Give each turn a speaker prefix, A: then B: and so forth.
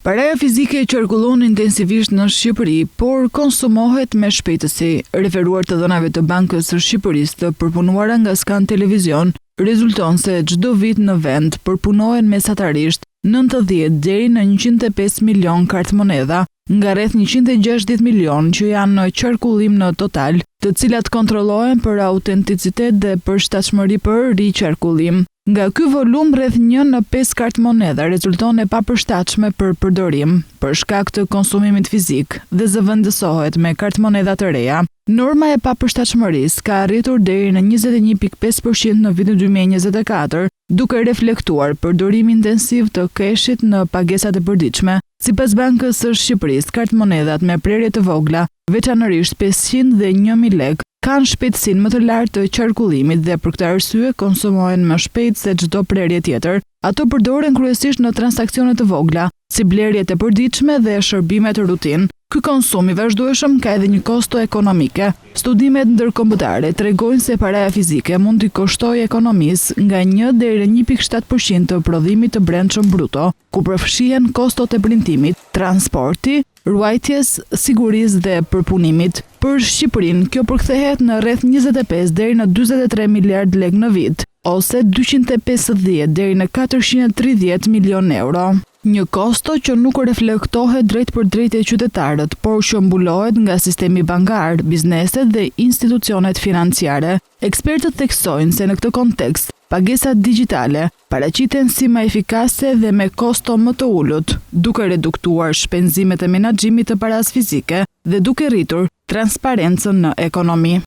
A: Paraja fizike qarkullon intensivisht në Shqipëri, por konsumohet me shpejtësi. Referuar të dhënave të Bankës së Shqipërisë të përpunuara nga Skan Televizion, rezulton se çdo vit në vend përpunohen mesatarisht 90 deri në 105 milion kartë monedha, nga rreth 160 milion që janë në qarkullim në total, të cilat kontrollohen për autenticitet dhe përshtatshmëri për riqarkullim. Nga ky volum, rreth 1 në 5 kartë monedha rezulton e papërshtatshme për përdorim, për shkak të konsumimit fizik dhe zëvendësohet me kartë monedha të reja. Norma e papërshtatshmërisë ka arritur deri në 21.5% në vitin 2024, duke reflektuar përdorim intensiv të keshit në pagesat e përditshme. Sipas Bankës së Shqipërisë, kartë monedhat me prerje të vogla, veçanërisht 500 dhe 1000 lekë, kanë shpejtësinë më të lartë të qarkullimit dhe për këtë arsye konsumohen më shpejt se çdo prerje tjetër. Ato përdoren kryesisht në transakcione të vogla, si blerjet e përditshme dhe shërbimet rutinë. Ky konsum i vazhdueshëm ka edhe një kosto ekonomike. Studimet ndërkombëtare tregojnë se paraja fizike mund t'i kushtojë ekonomisë nga 1 deri në 1.7% të prodhimit të brendshëm bruto, ku përfshihen kostot e printimit, transporti, ruajtjes, sigurisë dhe përpunimit. Për Shqipërinë, kjo përkthehet në rreth 25 deri në 43 miliard lekë në vit, ose 250 deri në 430 milion euro. Një kosto që nuk reflektohet drejt për drejt e qytetarët, por që mbulohet nga sistemi bankar, bizneset dhe institucionet financiare. Ekspertët theksojnë se në këtë kontekst, pagesat digjitale paraqiten si më efikase dhe me kosto më të ulët, duke reduktuar shpenzimet e menaxhimit të parasë fizike dhe duke rritur transparencën në ekonomi.